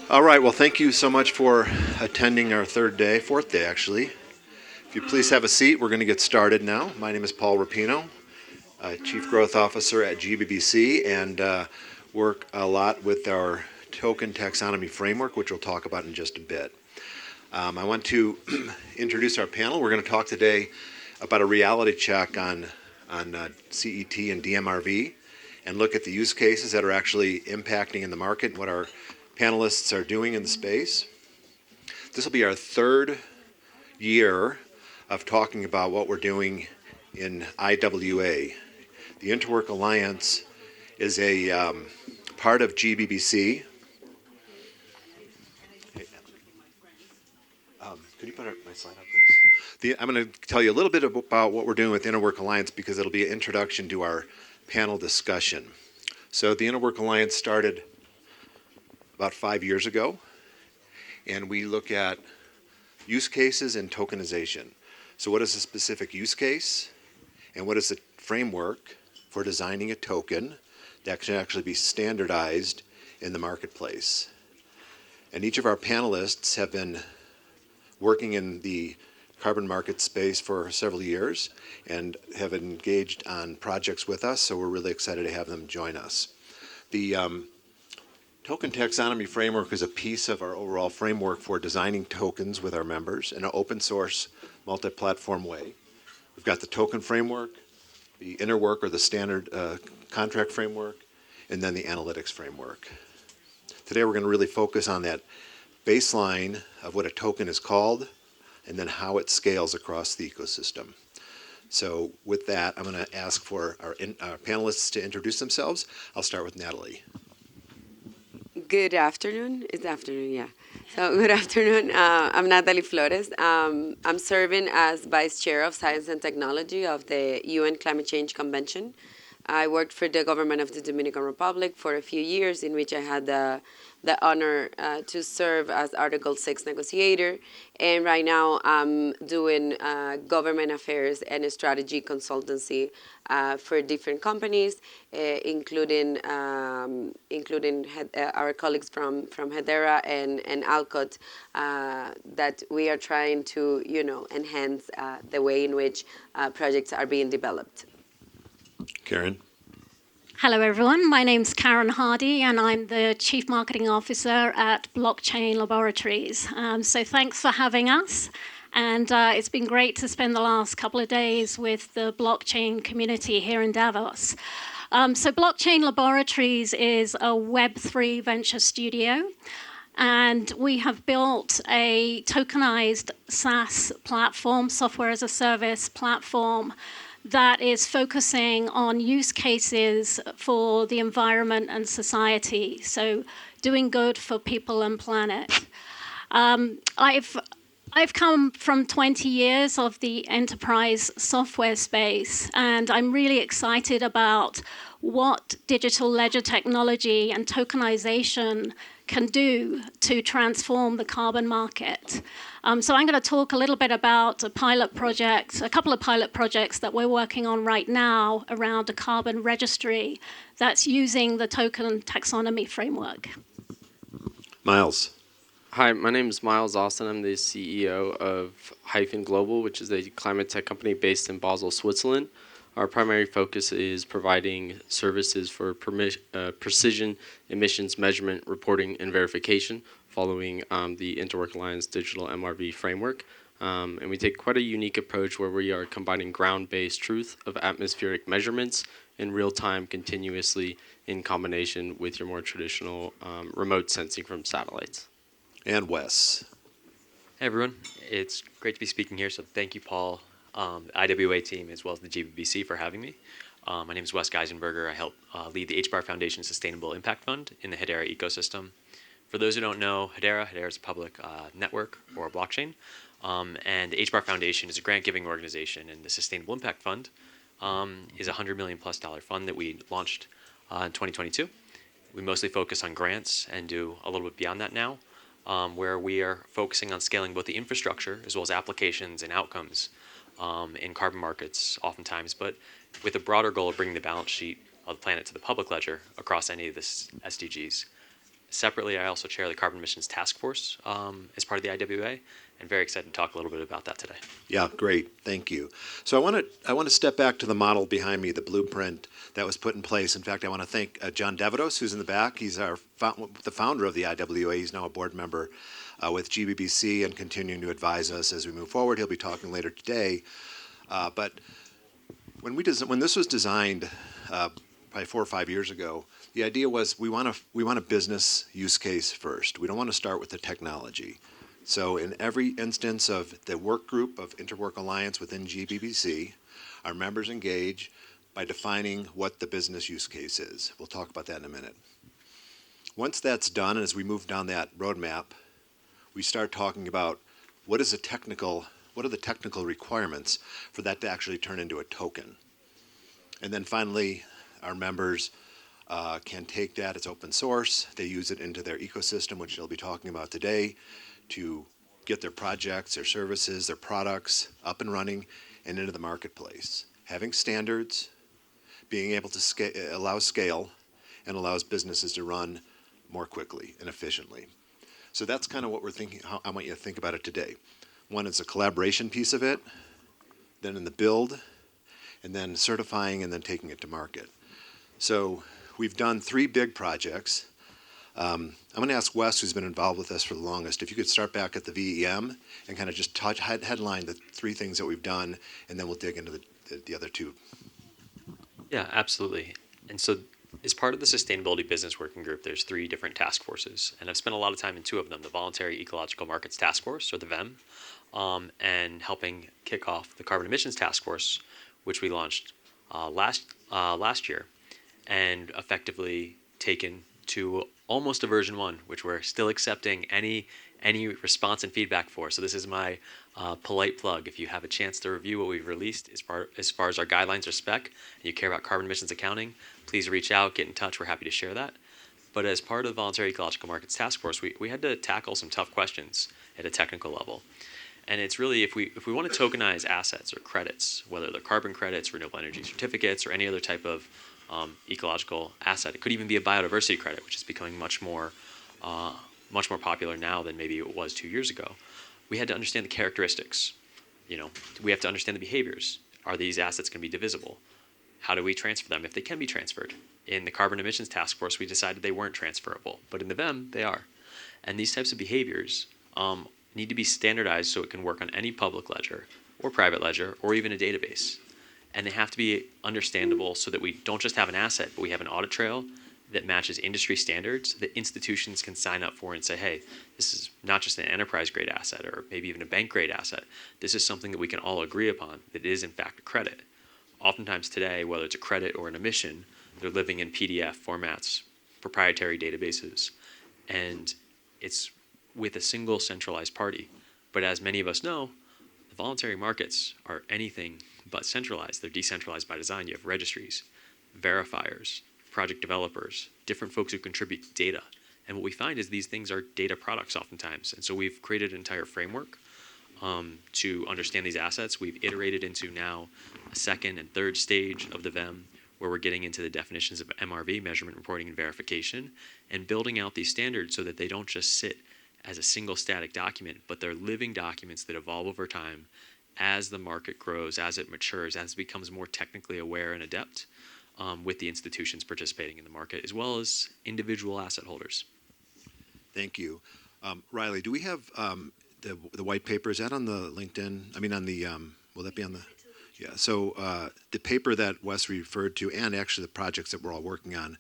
All right, well, thank you so much for attending our fourth day actually. If you please have a seat, we're going to get started now. My name is Paul Rapino, Chief Growth Officer at GBBC, and work a lot with our token taxonomy framework, which we'll talk about in just a bit. I want to introduce our panel. We're going to talk today about a reality check on CET and dMRV and look at the use cases that are actually impacting in the market and what our panelists are doing in the space. This will be our third year of talking about what we're doing in IWA. The Interwork Alliance is a part of GBBC. Could you put my slide up, please? I'm going to tell you a little bit about what we're doing with Interwork Alliance because it'll be an introduction to our panel discussion. So the Interwork Alliance started about 5 years ago, and we look at use cases and tokenization. So what is a specific use case, and what is the framework for designing a token that can actually be standardized in the marketplace? And each of our panelists have been working in the carbon market space for several years and have engaged on projects with us, so we're really excited to have them join us. The Token Taxonomy Framework is a piece of our overall framework for designing tokens with our members in an open source, multi-platform way. We've got the token framework, the Interwork or the standard contract framework, and then the analytics framework. Today we're going to really focus on that baseline of what a token is called and then how it scales across the ecosystem. So with that, I'm going to ask for our panelists to introduce themselves. I'll start with Natalie. Good afternoon. It's afternoon, yeah. So good afternoon. I'm Natalie Flores. I'm serving as Vice Chair of Science and Technology of the UN Climate Change Convention. I worked for the government of the Dominican Republic for a few years, in which I had the honor to serve as Article 6 negotiator. And right now I'm doing government affairs and strategy consultancy for different companies, including our colleagues from Hedera and Alcott, that we are trying to, enhance the way in which projects are being developed. Karen. Hello, everyone. My name's Karen Hardy, and I'm the Chief Marketing Officer at Blockchain Laboratories. So thanks for having us. And it's been great to spend the last couple of days with the blockchain community here in Davos. So Blockchain Laboratories is a Web3 venture studio. And we have built a tokenized SaaS platform, software as a service platform, that is focusing on use cases for the environment and society, so doing good for people and planet. I've come from 20 years of the enterprise software space, and I'm really excited about what digital ledger technology and tokenization can do to transform the carbon market. So I'm going to talk a little bit about a couple of pilot projects that we're working on right now around a carbon registry that's using the token taxonomy framework. Miles. Hi, my name is Miles Austin. I'm the CEO of Hyphen Global, which is a climate tech company based in Basel, Switzerland. Our primary focus is providing services for precision emissions measurement, reporting, and verification following the Interwork Alliance Digital MRV framework. And we take quite a unique approach where we are combining ground-based truth of atmospheric measurements in real time continuously in combination with your more traditional remote sensing from satellites. And Wes. Hey everyone, it's great to be speaking here, so thank you, Paul, the IWA team, as well as the GBBC for having me. My name is Wes Geisenberger. I help lead the HBAR Foundation Sustainable Impact Fund in the Hedera ecosystem. For those who don't know Hedera is a public network or a blockchain, and the HBAR Foundation is a grant-giving organization, and the Sustainable Impact Fund is a $100 million+ fund that we launched in 2022. We mostly focus on grants and do a little bit beyond that now, where we are focusing on scaling both the infrastructure as well as applications and outcomes in carbon markets oftentimes, but with a broader goal of bringing the balance sheet of the planet to the public ledger across any of the SDGs. Separately, I also chair the Carbon Emissions Task Force as part of the IWA, and very excited to talk a little bit about that today. Yeah, great. Thank you. So I want to step back to the model behind me, the blueprint that was put in place. In fact, I want to thank John Davos, who's in the back. He's the founder of the IWA. He's now a board member with GBBC and continuing to advise us as we move forward. He'll be talking later today. But when this was designed probably 4 or 5 years ago, the idea was we want a business use case first. We don't want to start with the technology. So in every instance of the work group of Interwork Alliance within GBBC, our members engage by defining what the business use case is. We'll talk about that in a minute. Once that's done, and as we move down that roadmap, we start talking about what are the technical requirements for that to actually turn into a token. And then finally, our members can take that, it's open source, they use it into their ecosystem, which they'll be talking about today, to get their projects, their services, their products up and running and into the marketplace. Having standards, being able to allow scale, and allows businesses to run more quickly and efficiently. So that's kind of what we're thinking, how I want you to think about it today. One is a collaboration piece of it, then in the build, and then certifying, and then taking it to market. So we've done 3 big projects. I'm going to ask Wes, who's been involved with us for the longest, if you could start back at the VEM and kind of just headline the 3 things that we've done, and then we'll dig into the other 2. Yeah, absolutely. And so as part of the Sustainability Business Working Group, there's 3 different task forces, and I've spent a lot of time in 2 of them, the Voluntary Ecological Markets Task Force, or the VEM, and helping kick off the Carbon Emissions Task Force, which we launched last year, and effectively taken to almost a version 1, which we're still accepting any response and feedback for. So this is my polite plug. If you have a chance to review what we've released as far as our guidelines or spec, and you care about carbon emissions accounting, please reach out, get in touch. We're happy to share that. But as part of the Voluntary Ecological Markets Task Force, we had to tackle some tough questions at a technical level. And it's really, if we want to tokenize assets or credits, whether they're carbon credits, renewable energy certificates, or any other type of ecological asset. It could even be a biodiversity credit, which is becoming much more popular now than maybe it was 2 years ago. We had to understand the characteristics. We have to understand the behaviors. Are these assets going to be divisible? How do we transfer them if they can be transferred? In the Carbon Emissions Task Force, we decided they weren't transferable, but in the VEM, they are. And these types of behaviors need to be standardized so it can work on any public ledger or private ledger or even a database. And they have to be understandable so that we don't just have an asset, but we have an audit trail that matches industry standards that institutions can sign up for and say, hey, this is not just an enterprise grade asset or maybe even a bank grade asset. This is something that we can all agree upon that is in fact a credit. Oftentimes today, whether it's a credit or an emission, they're living in PDF formats, proprietary databases, and it's with a single centralized party. But as many of us know, the voluntary markets are anything but centralized. They're decentralized by design. You have registries, verifiers, project developers, different folks who contribute data. And what we find is these things are data products oftentimes. And so we've created an entire framework to understand these assets. We've iterated into now a second and third stage of the VEM where we're getting into the definitions of MRV, measurement, reporting, and verification, and building out these standards so that they don't just sit as a single static document, but they're living documents that evolve over time as the market grows, as it matures, as it becomes more technically aware and adept with the institutions participating in the market, as well as individual asset holders. Thank you. Riley, do we have the white paper? Is that on the LinkedIn? I mean, on the, will that be on the? Yeah, so the paper that Wes referred to, and actually the projects that we're all working on,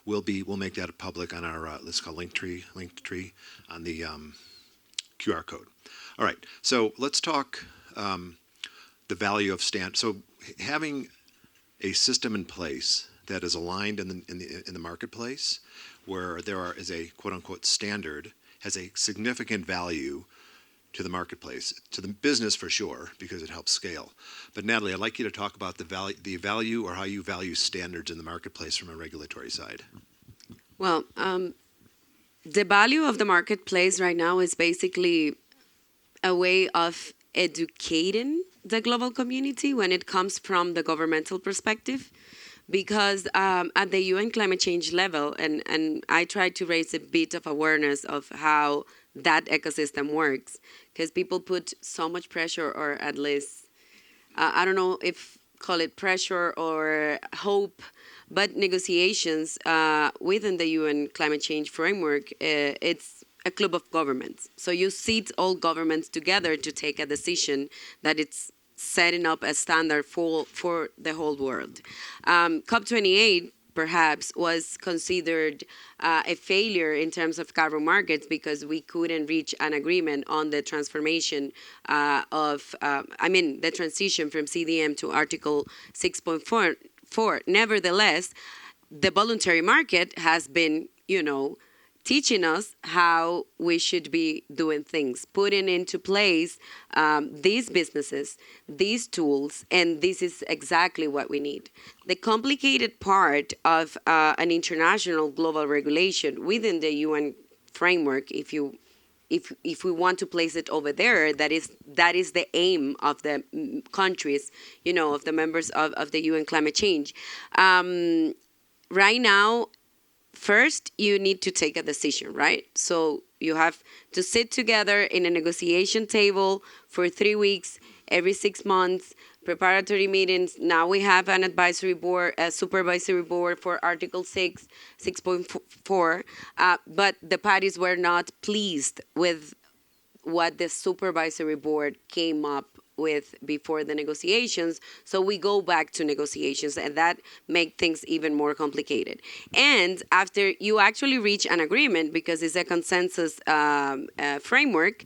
we'll make that public on our, let's call Linktree on the QR code. All right, so let's talk the value of So having a system in place that is aligned in the marketplace, where is a quote unquote standard, has a significant value to the marketplace, to the business for sure, because it helps scale. But Natalie, I'd like you to talk about the value or how you value standards in the marketplace from a regulatory side. Well, the value of the marketplace right now is basically a way of educating the global community when it comes from the governmental perspective. because at the UN climate change level, and I tried to raise a bit of awareness of how that ecosystem works, because people put so much pressure, or at least, I don't know if call it pressure or hope, but negotiations within the UN climate change framework, it's a club of governments. So you seat all governments together to take a decision that it's setting up a standard for the whole world. COP28 perhaps was considered a failure in terms of carbon markets because we couldn't reach an agreement on the transformation the transition from CDM to Article 6.4. Nevertheless, the voluntary market has been, teaching us how we should be doing things, putting into place these businesses, these tools, and this is exactly what we need. The complicated part of an international global regulation within the UN framework, if we want to place it over there, that is the aim of the countries, of the members of the UN climate change. Right now, first, you need to take a decision, right? So you have to sit together in a negotiation table for 3 weeks, every 6 months, preparatory meetings. Now we have an advisory board, a supervisory board for Article 6, 6.4, but the parties were not pleased with what the supervisory board came up with before the negotiations. So we go back to negotiations, and that make things even more complicated. And after you actually reach an agreement, because it's a consensus framework,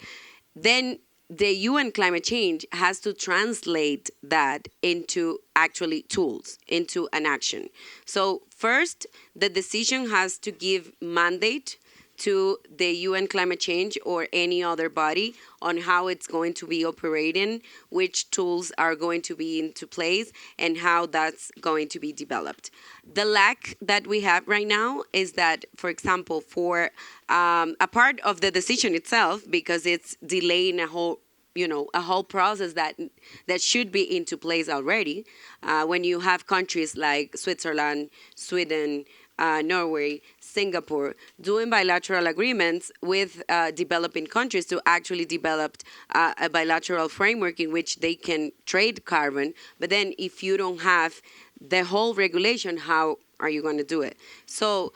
then the UN climate change has to translate that into actually tools, into an action. So first, the decision has to give mandate to the UN climate change or any other body on how it's going to be operating, which tools are going to be into place, and how that's going to be developed. The lack that we have right now is that, for example, for a part of the decision itself, because it's delaying a whole process that should be into place already. When you have countries like Switzerland, Sweden, Norway, Singapore, doing bilateral agreements with developing countries to actually develop a bilateral framework in which they can trade carbon. But then if you don't have the whole regulation, how are you going to do it? So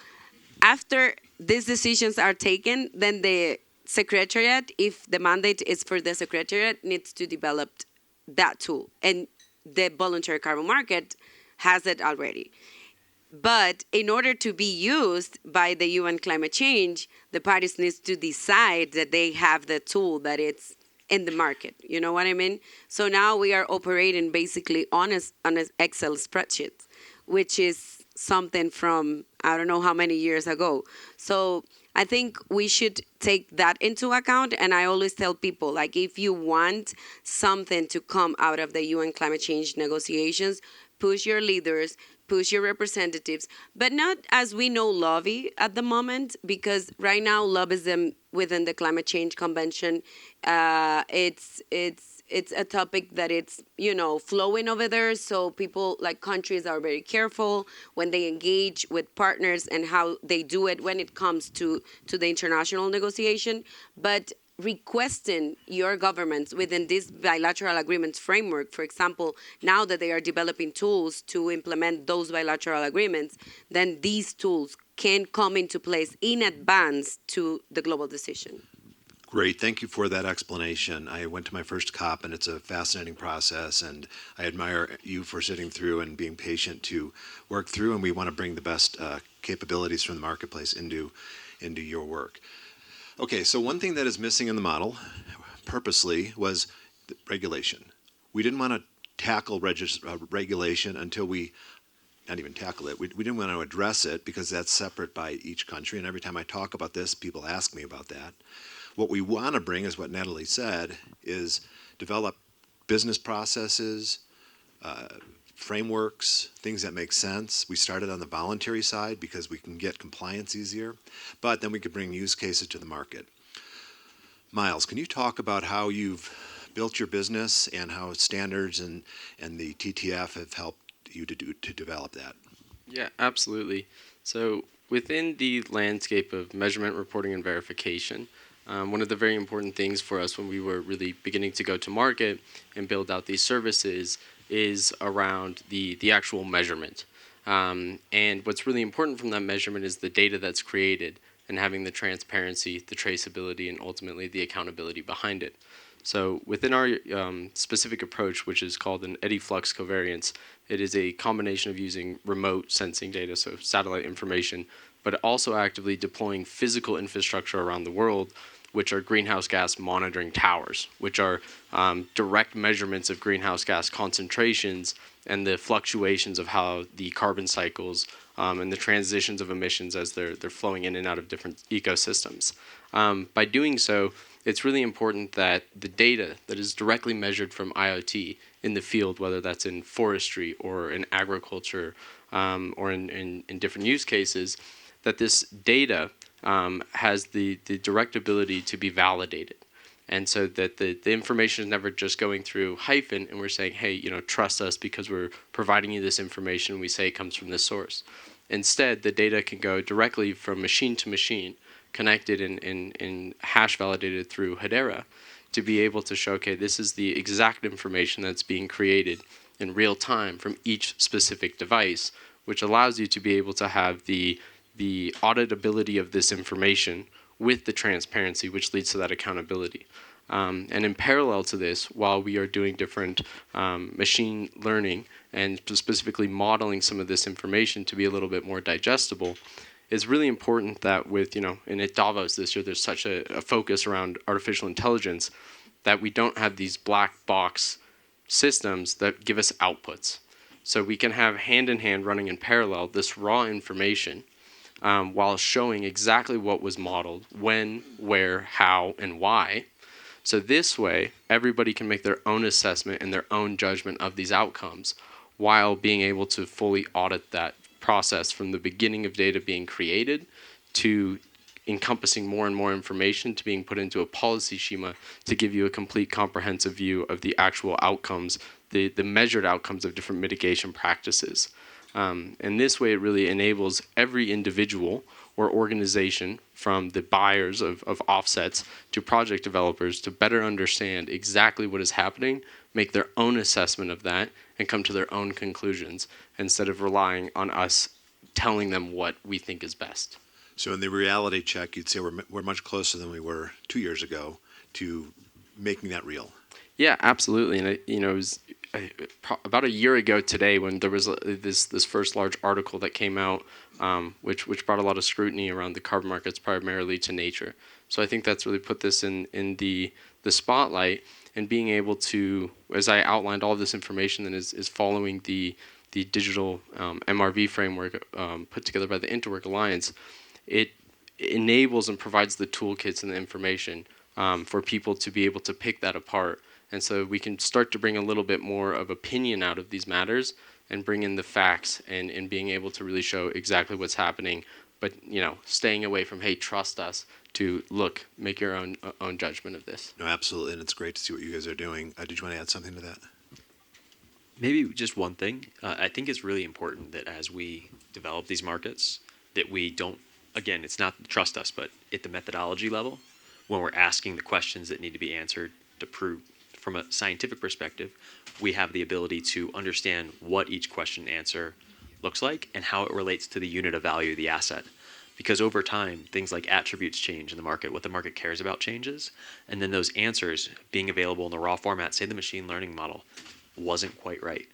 after these decisions are taken, then the secretariat, if the mandate is for the secretariat, needs to develop that tool. And the voluntary carbon market has it already. But in order to be used by the UN climate change, the parties need to decide that they have the tool, that it's in the market. You know what I mean? So now we are operating basically on an Excel spreadsheet, which is something from I don't know how many years ago. So I think we should take that into account. And I always tell people, like, if you want something to come out of the UN climate change negotiations, push your leaders, push your representatives, but not, as we know, lobby at the moment, because right now lobbyism within the climate change convention, it's a topic that it's flowing over there. So people, like countries, are very careful when they engage with partners and how they do it when it comes to the international negotiation. But requesting your governments within this bilateral agreements framework, for example, now that they are developing tools to implement those bilateral agreements, then these tools can come into place in advance to the global decision. Great. Thank you for that explanation. I went to my first COP, and it's a fascinating process, and I admire you for sitting through and being patient to work through, and we want to bring the best capabilities from the marketplace into your work. Okay, so one thing that is missing in the model, purposely, was the regulation. We didn't want to tackle regulation until not even tackle it. We didn't want to address it because that's separate by each country, and every time I talk about this, people ask me about that. What we want to bring is what Natalie said, is develop business processes, frameworks, things that make sense. We started on the voluntary side because we can get compliance easier, but then we could bring use cases to the market. Miles, can you talk about how you've built your business and how standards and the TTF have helped you to develop that? Yeah, absolutely. So within the landscape of measurement, reporting, and verification, one of the very important things for us when we were really beginning to go to market and build out these services is around the actual measurement. And what's really important from that measurement is the data that's created and having the transparency, the traceability, and ultimately the accountability behind it. So within our specific approach, which is called an eddy flux covariance, it is a combination of using remote sensing data, so satellite information, but also actively deploying physical infrastructure around the world, which are greenhouse gas monitoring towers, which are direct measurements of greenhouse gas concentrations and the fluctuations of how the carbon cycles and the transitions of emissions as they're flowing in and out of different ecosystems. By doing so, it's really important that the data that is directly measured from IoT in the field, whether that's in forestry or in agriculture or in different use cases, that this data has the direct ability to be validated. And so that the information is never just going through hyphen and we're saying, hey, trust us because we're providing you this information. We say it comes from this source. Instead, the data can go directly from machine to machine, connected and hash validated through Hedera to be able to show, okay, this is the exact information that's being created in real time from each specific device, which allows you to be able to have the auditability of this information with the transparency, which leads to that accountability. And in parallel to this, while we are doing different machine learning and specifically modeling some of this information to be a little bit more digestible, it's really important that with, and at Davos this year, there's such a focus around artificial intelligence that we don't have these black box systems that give us outputs. So we can have hand in hand running in parallel this raw information while showing exactly what was modeled, when, where, how, and why. So this way, everybody can make their own assessment and their own judgment of these outcomes while being able to fully audit that process from the beginning of data being created to encompassing more and more information to being put into a policy schema to give you a complete comprehensive view of the actual outcomes, the measured outcomes of different mitigation practices. And this way it really enables every individual or organization from the buyers of offsets to project developers to better understand exactly what is happening, make their own assessment of that, and come to their own conclusions instead of relying on us telling them what we think is best. So in the reality check, you'd say we're much closer than we were 2 years ago to making that real. Yeah, absolutely. And it was about a year ago today when there was this first large article that came out, which brought a lot of scrutiny around the carbon markets, primarily to nature. So I think that's really put this in the spotlight, and being able to, as I outlined, all of this information that is following the digital MRV framework put together by the Interwork Alliance. It enables and provides the toolkits and the information for people to be able to pick that apart. And so we can start to bring a little bit more of opinion out of these matters and bring in the facts and being able to really show exactly what's happening, but staying away from, hey, trust us, to look, make your own judgment of this. No, absolutely, and it's great to see what you guys are doing. Did you want to add something to that? Maybe just one thing. I think it's really important that as we develop these markets, that we don't, again, it's not trust us, but at the methodology level, when we're asking the questions that need to be answered to prove, from a scientific perspective, we have the ability to understand what each question and answer looks like and how it relates to the unit of value of the asset. Because over time, things like attributes change in the market, what the market cares about changes, and then those answers being available in the raw format, say the machine learning model wasn't quite right.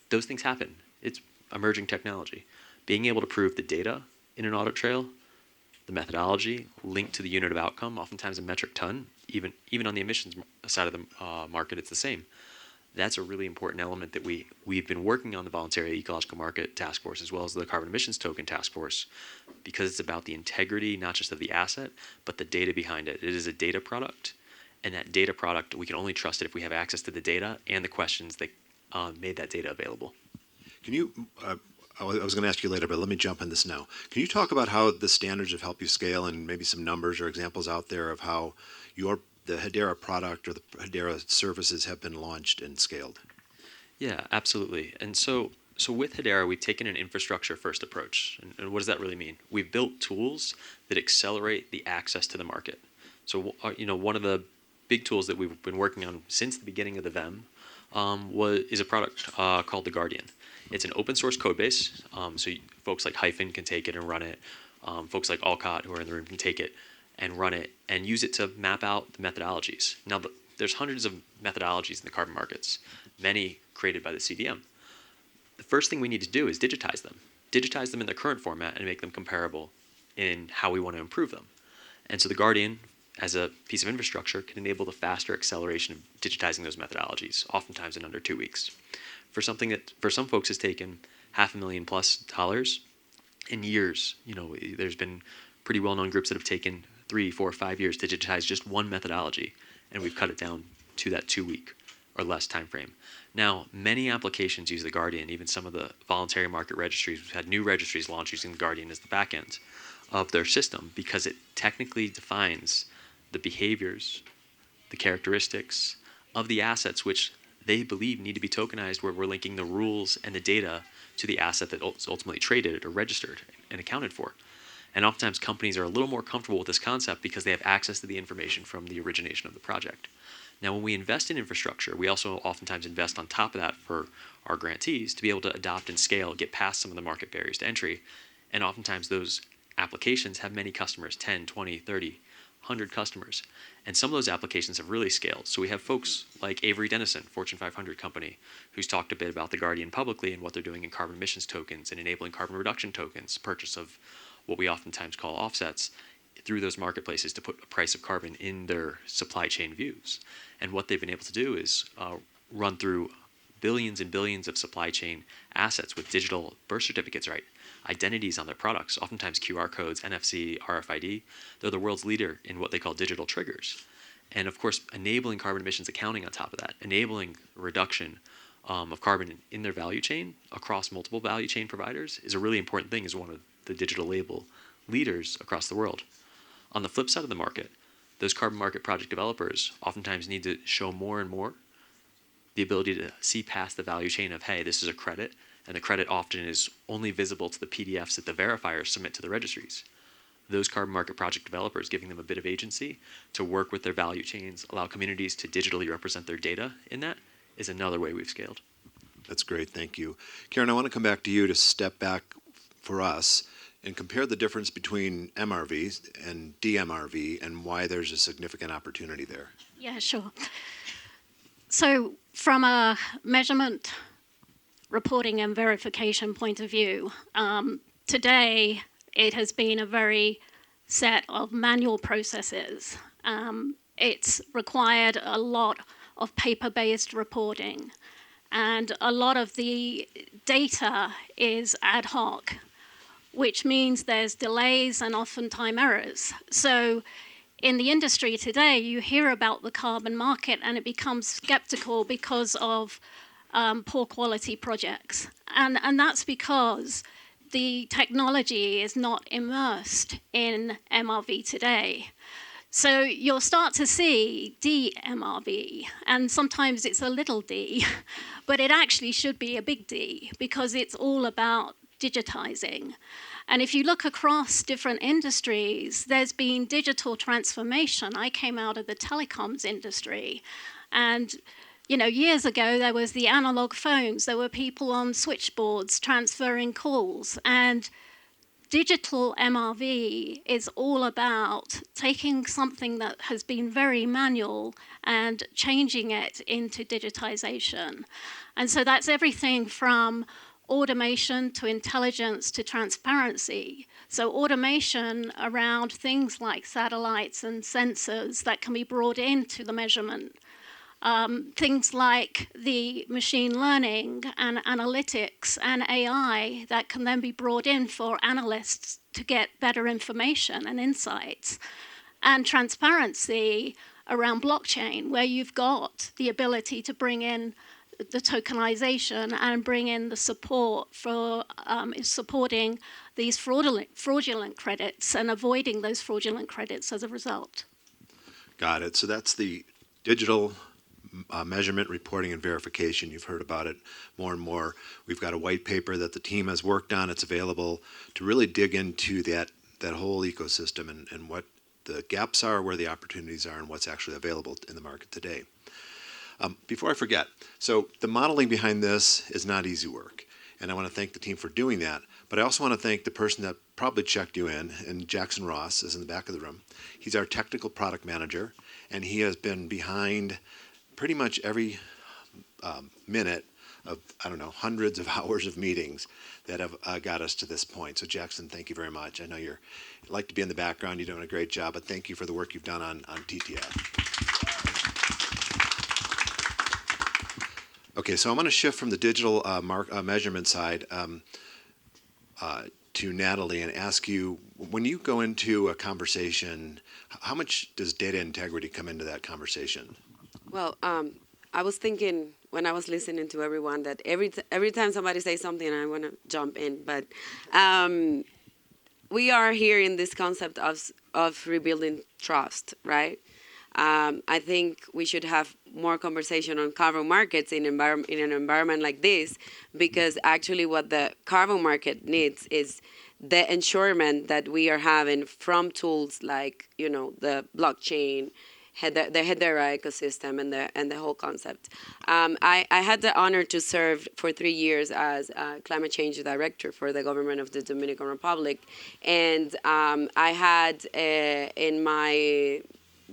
Those things happen. It's emerging technology. Being able to prove the data in an audit trail, the methodology linked to the unit of outcome, oftentimes a metric ton, even on the emissions side of the market, it's the same. That's a really important element that we've been working on the voluntary ecological market task force as well as the carbon emissions token task force, because it's about the integrity, not just of the asset, but the data behind it. It is a data product, and that data product, we can only trust it if we have access to the data and the questions that made that data available. Can you, I was going to ask you later, but let me jump on this now. Can you talk about how the standards have helped you scale and maybe some numbers or examples out there of how the Hedera product or the Hedera services have been launched and scaled? Yeah, absolutely. And so So with Hedera, we've taken an infrastructure-first approach. And what does that really mean? We've built tools that accelerate the access to the market. So, one of the big tools that we've been working on since the beginning of the VEM is a product called the Guardian. It's an open source code base, folks like Hyphen can take it and run it. Folks like Alcott who are in the room can take it and run it and use it to map out the methodologies. Now, there's hundreds of methodologies in the carbon markets, many created by the CDM. The first thing we need to do is digitize them in their current format and make them comparable in how we want to improve them. And so the Guardian, as a piece of infrastructure, can enable the faster acceleration of digitizing those methodologies, oftentimes in under 2 weeks. For something that for some folks has taken $500,000+ in years, there's been pretty well-known groups that have taken 3, 4, 5 years to digitize just one methodology, and we've cut it down to that 2-week or less time frame. Now, many applications use the Guardian, even some of the voluntary market registries. We've had new registries launch using the Guardian as the back end of their system because it technically defines the behaviors, the characteristics of the assets which they believe need to be tokenized, where we're linking the rules and the data to the asset that ultimately traded or registered and accounted for. And oftentimes companies are a little more comfortable with this concept because they have access to the information from the origination of the project. Now, when we invest in infrastructure, we also oftentimes invest on top of that for our grantees to be able to adopt and scale, get past some of the market barriers to entry. And oftentimes those applications have many customers, 10, 20, 30, 100 customers. And some of those applications have really scaled. So we have folks like Avery Dennison, Fortune 500 company, who's talked a bit about the Guardian publicly and what they're doing in carbon emissions tokens and enabling carbon reduction tokens, purchase of what we oftentimes call offsets through those marketplaces to put a price of carbon in their supply chain views. And what they've been able to do is run through billions and billions of supply chain assets with digital birth certificates, right? Identities on their products, oftentimes QR codes, NFC, RFID. They're the world's leader in what they call digital triggers. And of course, enabling carbon emissions accounting on top of that, enabling reduction of carbon in their value chain across multiple value chain providers is a really important thing as one of the digital label leaders across the world. On the flip side of the market, those carbon market project developers oftentimes need to show more and more the ability to see past the value chain of, hey, this is a credit, and the credit often is only visible to the PDFs that the verifiers submit to the registries. Those carbon market project developers, giving them a bit of agency to work with their value chains, allow communities to digitally represent their data in that, is another way we've scaled. That's great, thank you. Karen, I want to come back to you to step back for us and compare the difference between MRV and dMRV and why there's a significant opportunity there. Yeah, sure. So from a measurement, reporting and verification point of view, today it has been a very set of manual processes. It's required a lot of paper-based reporting, and a lot of the data is ad hoc, which means there's delays and oftentimes errors. So in the industry today, you hear about the carbon market and it becomes skeptical because of poor quality projects. And that's because the technology is not immersed in MRV today. So you'll start to see dMRV, and sometimes it's a little d, but it actually should be a big D because it's all about digitizing. And if you look across different industries, there's been digital transformation. I came out of the telecoms industry, and years ago there was the analog phones. There were people on switchboards transferring calls, and digital MRV is all about taking something that has been very manual and changing it into digitization. And so that's everything from automation to intelligence to transparency. So automation around things like satellites and sensors that can be brought into the measurement. Things like the machine learning and analytics and AI that can then be brought in for analysts to get better information and insights. And transparency around blockchain, where you've got the ability to bring in the tokenization and bring in the support for supporting these fraudulent credits and avoiding those fraudulent credits as a result. Got it. So that's the digital measurement, reporting, and verification. You've heard about it more and more. We've got a white paper that the team has worked on. It's available to really dig into that whole ecosystem and what the gaps are, where the opportunities are, and what's actually available in the market today. Before I forget, so the modeling behind this is not easy work, and I want to thank the team for doing that, but I also want to thank the person that probably checked you in, and Jackson Ross is in the back of the room. He's our technical product manager, and he has been behind pretty much every minute of, I don't know, hundreds of hours of meetings that have got us to this point. So Jackson, thank you very much. I know you like to be in the background. You're doing a great job, but thank you for the work you've done on TTF. Okay, so I'm going to shift from the digital measurement side to Natalie and ask you, when you go into a conversation, how much does data integrity come into that conversation? Well, I was thinking when I was listening to everyone that every time somebody says something, I want to jump in. But we are here in this concept of rebuilding trust, right? I think we should have more conversation on carbon markets in an environment like this, because actually what the carbon market needs is the ensurement that we are having from tools like, the blockchain, the Hedera ecosystem, and the whole concept. I had the honor to serve for 3 years as climate change director for the government of the Dominican Republic, and I had in my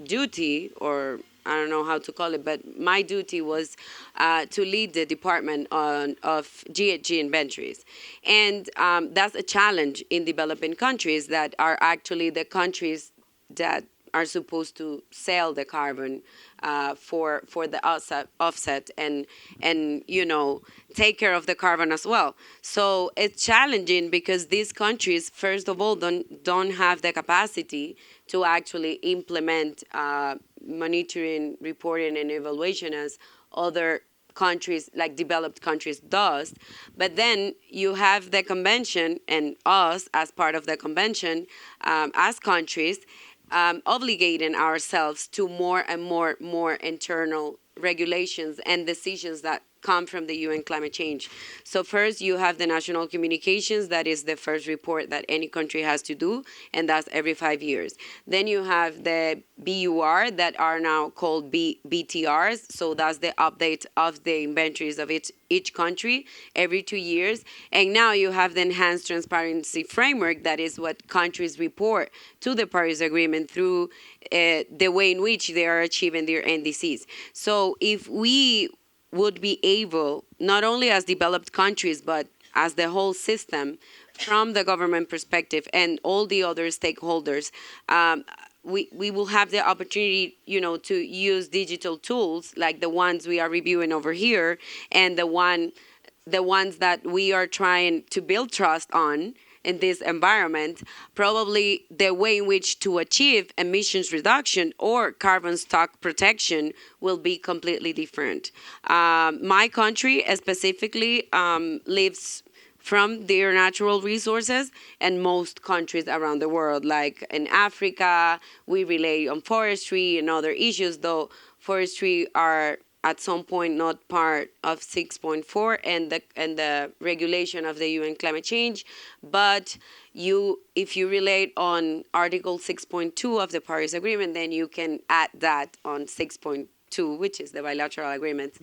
duty, or I don't know how to call it, but my duty was to lead the department of GHG inventories. And that's a challenge in developing countries that are actually the countries that are supposed to sell the carbon for the offset and take care of the carbon as well. So it's challenging because these countries, first of all, don't have the capacity to actually implement monitoring, reporting, and evaluation as other countries, like developed countries, does. But then you have the convention and us as part of the convention, as countries, obligating ourselves to more and more internal regulations and decisions that come from the UN climate change. So first you have the national communications, that is the first report that any country has to do, and that's every 5 years. Then you have the BUR that are now called BTRs, so that's the update of the inventories of each country every 2 years. And now you have the enhanced transparency framework, that is what countries report to the Paris Agreement through the way in which they are achieving their NDCs. So if we would be able, not only as developed countries, but as the whole system, from the government perspective and all the other stakeholders, we will have the opportunity, to use digital tools like the ones we are reviewing over here, and the ones that we are trying to build trust on in this environment. Probably the way in which to achieve emissions reduction or carbon stock protection will be completely different. My country specifically lives from their natural resources, and most countries around the world, like in Africa, we rely on forestry and other issues, though forestry are at some point not part of 6.4 and the regulation of the UN climate change. But if you relate on Article 6.2 of the Paris Agreement, then you can add that on 6.2, which is the bilateral agreement.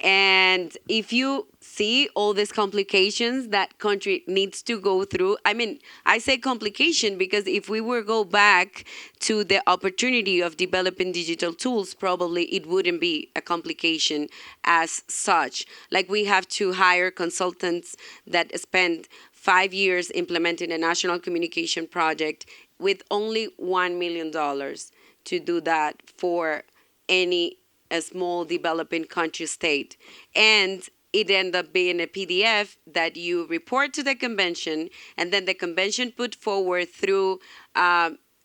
And if you see all these complications that country needs to go through, I say complication because if we were go back to the opportunity of developing digital tools, probably it wouldn't be a complication as such. Like, we have to hire consultants that spend 5 years implementing a national communication project with only $1 million to do that for a small developing country state. And it ended up being a PDF that you report to the convention, and then the convention put forward through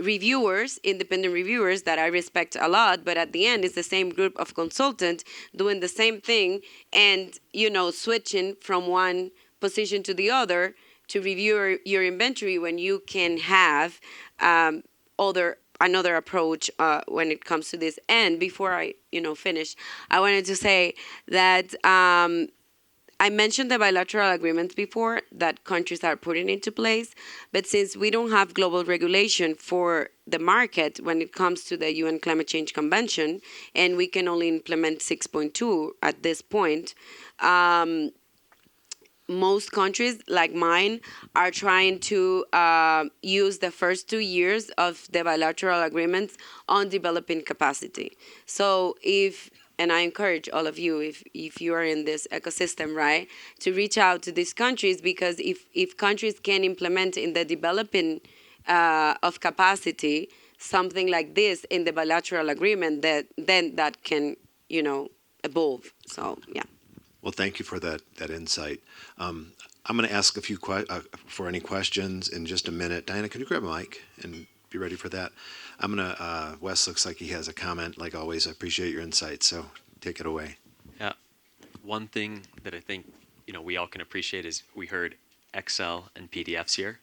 reviewers, independent reviewers that I respect a lot, but at the end it's the same group of consultants doing the same thing and, switching from one position to the other to review your inventory when you can have other another approach when it comes to this. And before I, finish, I wanted to say that I mentioned the bilateral agreements before that countries are putting into place, but since we don't have global regulation for the market when it comes to the UN Climate Change Convention, and we can only implement 6.2 at this point, most countries like mine are trying to use the first 2 years of the bilateral agreements on developing capacity. So and I encourage all of you, if you are in this ecosystem, right, to reach out to these countries, because if countries can implement in the developing of capacity something like this in the bilateral agreement, then that can, evolve. So, yeah. Well, thank you for that insight. I'm going to ask a few for any questions in just a minute. Diana, can you grab a mic and be ready for that? I'm going to, Wes looks like he has a comment. Like always, I appreciate your insight, so take it away. Yeah. One thing that I think, we all can appreciate is we heard Excel and PDFs here.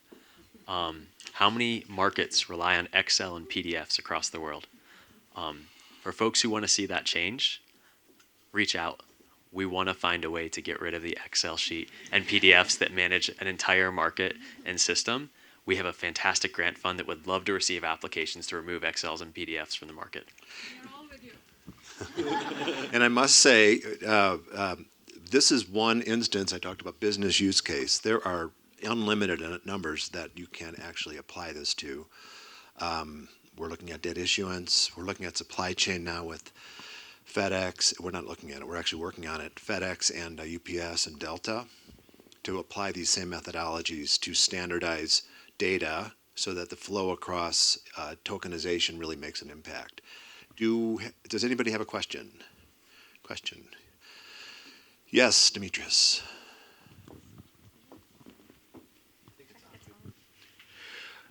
How many markets rely on Excel and PDFs across the world? For folks who want to see that change, reach out. We want to find a way to get rid of the Excel sheet and PDFs that manage an entire market and system. We have a fantastic grant fund that would love to receive applications to remove Excels and PDFs from the market. And I must say, this is one instance. I talked about business use case. There are unlimited numbers that you can actually apply this to. We're looking at debt issuance. We're looking at supply chain now with FedEx. We're not looking at it. We're actually working on it. FedEx and UPS and Delta, to apply these same methodologies to standardize data so that the flow across tokenization really makes an impact. Does anybody have a question? Yes, Demetrius.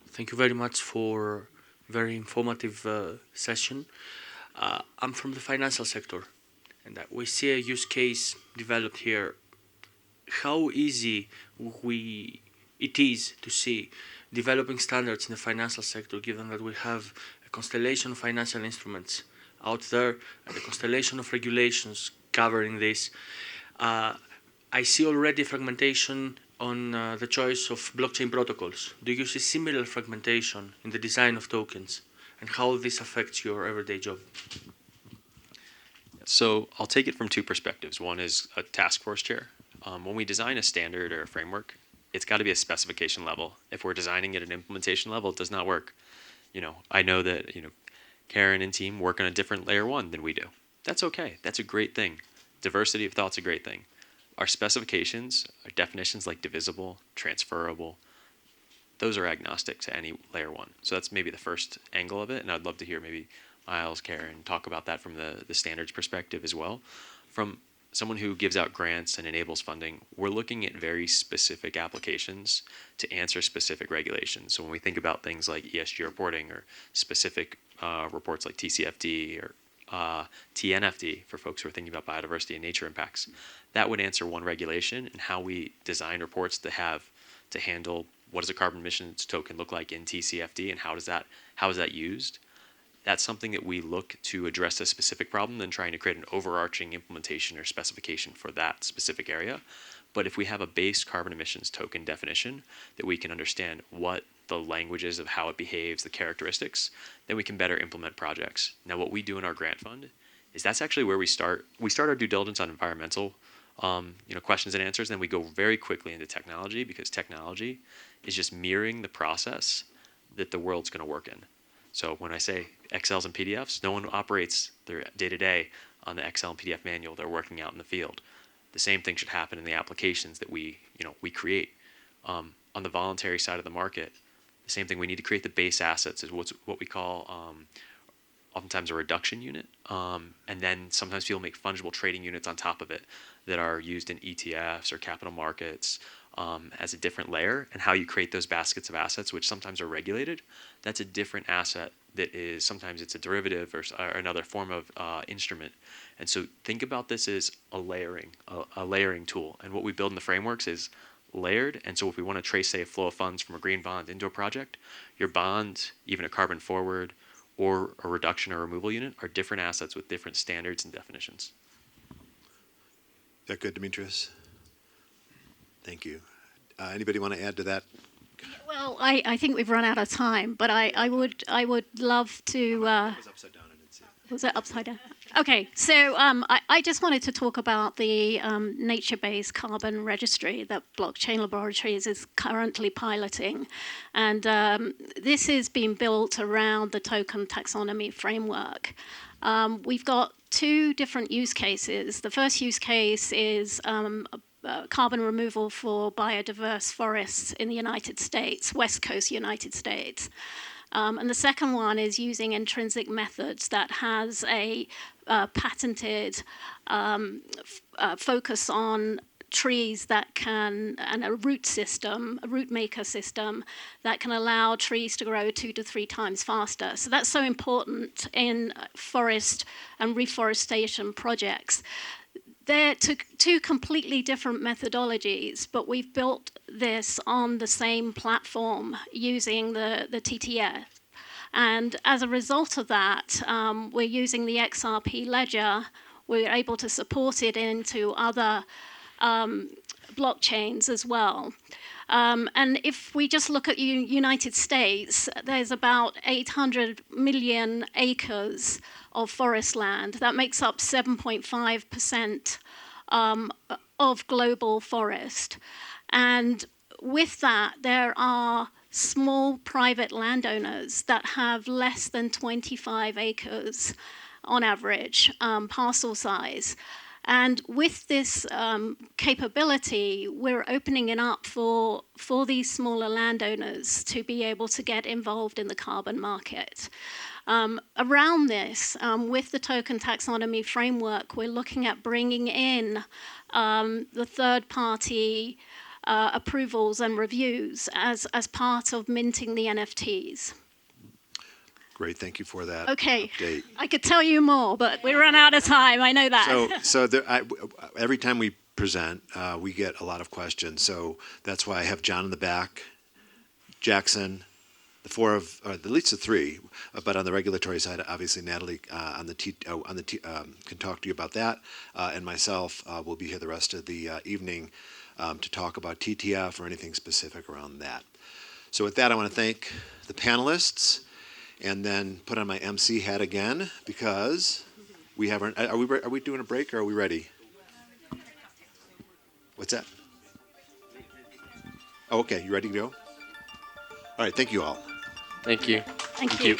Thank you very much for very informative session. I'm from the financial sector, and we see a use case developed here. How easy it is to see developing standards in the financial sector, given that we have a constellation of financial instruments out there and a constellation of regulations covering this. I see already fragmentation on the choice of blockchain protocols. Do you see similar fragmentation in the design of tokens, and how this affects your everyday job? So I'll take it from two perspectives. One is a task force chair. When we design a standard or a framework, it's got to be a specification level. If we're designing it at an implementation level, it does not work. I know that Karen and team work on a different layer one than we do. That's okay. That's a great thing. Diversity of thought's a great thing. Our specifications, our definitions like divisible, transferable, those are agnostic to any layer one. So that's maybe the first angle of it, and I'd love to hear maybe Miles, Karen talk about that from the standards perspective as well. From someone who gives out grants and enables funding, we're looking at very specific applications to answer specific regulations. So when we think about things like ESG reporting or specific reports like TCFD or TNFD for folks who are thinking about biodiversity and nature impacts, that would answer one regulation, and how we design reports to handle what does a carbon emissions token look like in TCFD and how is that used. That's something that we look to address a specific problem than trying to create an overarching implementation or specification for that specific area. But if we have a base carbon emissions token definition that we can understand what the language is of how it behaves, the characteristics, then we can better implement projects. Now, what we do in our grant fund is that's actually where we start. We start our due diligence on environmental questions and answers, then we go very quickly into technology, because technology is just mirroring the process that the world's going to work in. So when I say Excels and PDFs, no one operates their day-to-day on the Excel and PDF manual. They're working out in the field. The same thing should happen in the applications that we create. On the voluntary side of the market, the same thing. We need to create the base assets, is what we call oftentimes a reduction unit. And then sometimes people make fungible trading units on top of it that are used in ETFs or capital markets as a different layer. And how you create those baskets of assets, which sometimes are regulated, that's a different asset that is, sometimes it's a derivative or another form of instrument. And so think about this as a layering tool. And what we build in the frameworks is layered. And so if we want to trace, say, a flow of funds from a green bond into a project, your bond, even a carbon forward or a reduction or removal unit are different assets with different standards and definitions. Is that good, Demetrius? Thank you. Anybody want to add to that? Well, I think we've run out of time, but I would love to. was upside down. I didn't see it. Was it upside down? Okay, so I just wanted to talk about the nature-based carbon registry that Blockchain Laboratories is currently piloting. And this is being built around the token taxonomy framework. We've got two different use cases. The first use case is carbon removal for biodiverse forests in the United States, West Coast United States. And the second one is using intrinsic methods that has a patented focus on trees that can, and a root system, a root maker system that can allow trees to grow 2 to 3 times faster. So that's so important in forest and reforestation projects. They're two completely different methodologies, but we've built this on the same platform using the TTF. And as a result of that, we're using the XRP ledger. We're able to support it into other blockchains as well. And if we just look at United States, there's about 800 million acres of forest land. That makes up 7.5% of global forest. And with that, there are small private landowners that have less than 25 acres on average, parcel size. And with this capability, we're opening it up for these smaller landowners to be able to get involved in the carbon market. Around this, with the token taxonomy framework, we're looking at bringing in the third-party approvals and reviews as part of minting the NFTs. Great, thank you for that Okay, update. I could tell you more, but we run out of time. I know that. So every time we present, we get a lot of questions. So that's why I have John in the back, Jackson, at least the three, but on the regulatory side, obviously Natalie can talk to you about that, and myself will be here the rest of the evening to talk about TTF or anything specific around that. So with that, I want to thank the panelists, and then put on my MC hat again because we have our. Are we doing a break or are we ready? What's that? Oh, okay, you ready to go? All right, thank you all. Thank you. Thank you.